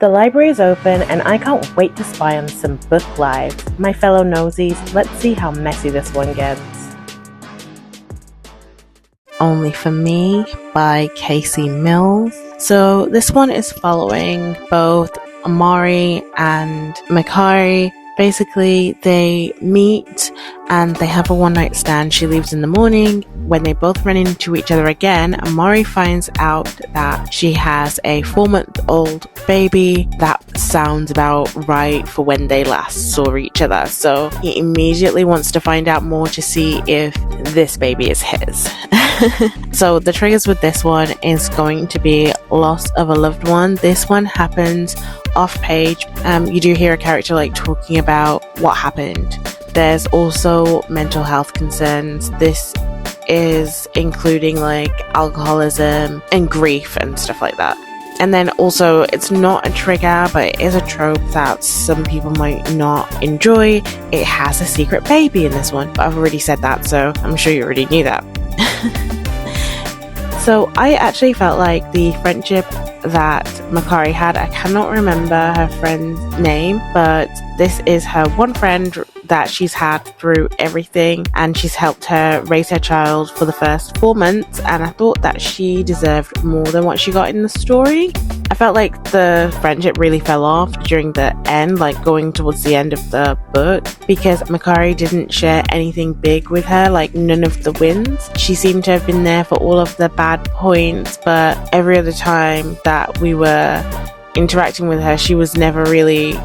The library is open and I can't wait to spy on some book lives. My fellow nosies, let's see how messy this one gets. Only for Me by K.C. Mills. So this one is following both Amari and Makari. Basically, they meet and they have a one-night stand. She leaves in the morning. When they both run into each other again, Amari finds out that she has a 4-month-old baby. That sounds about right for when they last saw each other. So he immediately wants to find out more to see if this baby is his. So the triggers with this one is going to be loss of a loved one. This one happens off page. You do hear a character like talking about what happened. There's also mental health concerns. This is including like alcoholism and grief and stuff like that. And then also, it's not a trigger, but it is a trope that some people might not enjoy. It has a secret baby in this one, but I've already said that, so I'm sure you already knew that. So I actually felt like the friendship that Makari had, I cannot remember her friend's name, but this is her one friend that she's had through everything, and she's helped her raise her child for the first 4 months, and I thought that she deserved more than what she got in the story. I felt like the friendship really fell off during the end, like going towards the end of the book, because Makari didn't share anything big with her, like none of the wins. She seemed to have been there for all of the bad points, but every other time that we were interacting with her, she was never really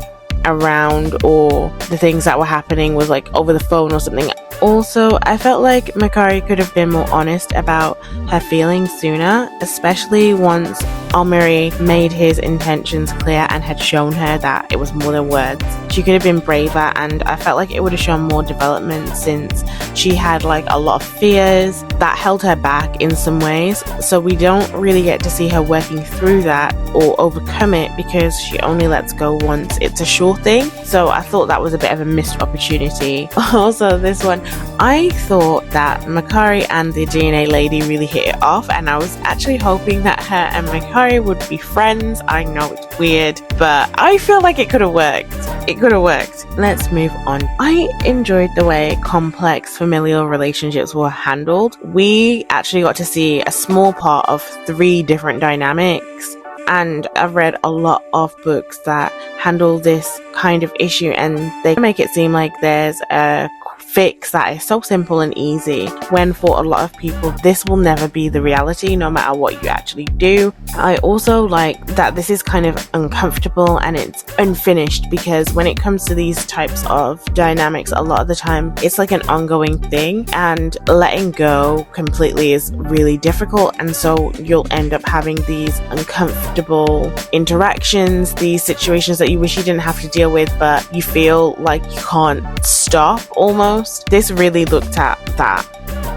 around, or the things that were happening was like over the phone or something. Also, I felt like Makari could have been more honest about her feelings sooner, especially once Almiri made his intentions clear and had shown her that it was more than words. She could have been braver, and I felt like it would have shown more development, since she had like a lot of fears that held her back in some ways. So we don't really get to see her working through that or overcome it, because she only lets go once it's a sure thing. So I thought that was a bit of a missed opportunity. Also, this one, I thought that Makari and the DNA lady really hit it off, and I was actually hoping that her and Makari would be friends. I know it's weird, but I feel like it could have worked. It could have worked. Let's move on. I enjoyed the way complex familial relationships were handled. We actually got to see a small part of 3 different dynamics, and I've read a lot of books that handle this kind of issue, and they make it seem like there's a fix that is so simple and easy, when for a lot of people this will never be the reality, no matter what you actually do. I also like that this is kind of uncomfortable and it's unfinished, because when it comes to these types of dynamics, a lot of the time it's like an ongoing thing, and letting go completely is really difficult, and so you'll end up having these uncomfortable interactions, these situations that you wish you didn't have to deal with, but you feel like you can't stop almost. This really looked at that.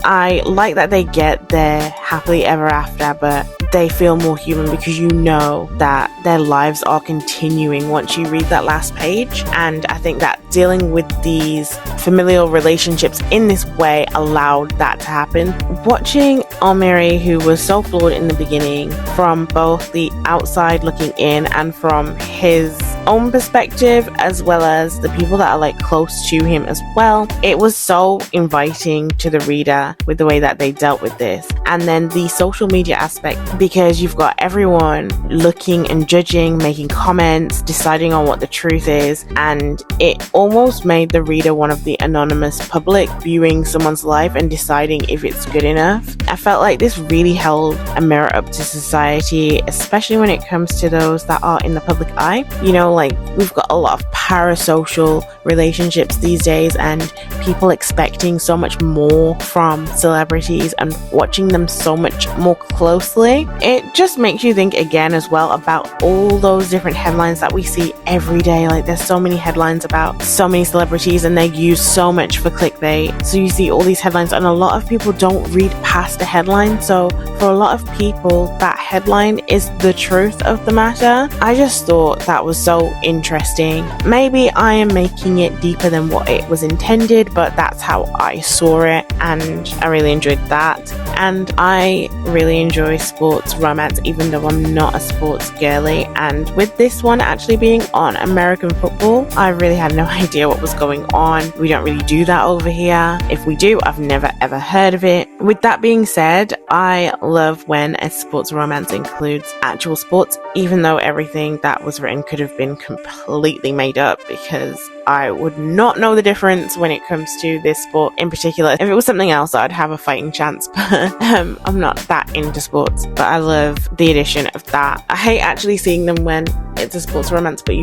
I like that they get their happily ever after, but they feel more human, because you know that their lives are continuing once you read that last page. And I think that dealing with these familial relationships in this way allowed that to happen. Watching Almiri, who was so flawed in the beginning, from both the outside looking in and from his own perspective, as well as the people that are like close to him as well, it was so inviting to the reader with the way that they dealt with this. And then the social media aspect, because you've got everyone looking and judging, making comments, deciding on what the truth is, and it almost made the reader one of the anonymous public, viewing someone's life and deciding if it's good enough. I felt like this really held a mirror up to society, especially when it comes to those that are in the public eye. You know, like we've got a lot of parasocial relationships these days, and people expecting so much more from celebrities and watching them so much more closely. It just makes you think again as well about all those different headlines that we see every day. Like there's so many headlines about so many celebrities, and they use so much for clickbait. So you see all these headlines, and a lot of people don't read past the headline. So for a lot of people, that headline is the truth of the matter. I just thought that was so interesting. Maybe I am making it deeper than what it was intended, but that's how I saw it. and I really enjoyed that. And I really enjoy sports romance, even though I'm not a sports girly. And with this one actually being on American football, I really had no idea what was going on. We don't really do that over here. If we do, I've never ever heard of it. With that being said, I love when a sports romance includes actual sports, even though everything that was written could have been completely made up, because I would not know the difference when it comes to this sport in particular. If it was something else, I'd have a fighting chance, but I'm not that into sports. But I love the addition of that. I hate actually seeing them when it's a sports romance, but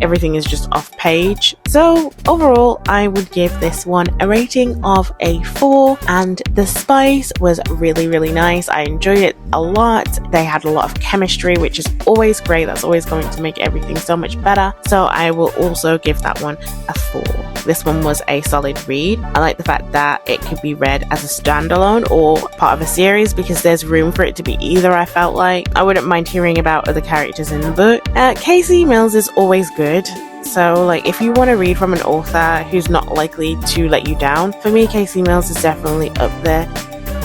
everything is just off page. So overall, I would give this one a rating of a 4, and the spice was really, really nice. I enjoyed it a lot. They had a lot of chemistry, which is always great. That's always going to make everything so much better. So I will also give that one a 4. This one was a solid read. I like the fact that it could be read as a standalone or part of a series, because there's room for it to be either. I felt like I wouldn't mind hearing about other characters in the book. K.C. Mills is always good. So like, if you want to read from an author who's not likely to let you down, for me K.C. Mills is definitely up there.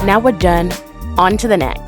Now we're done. On to the next.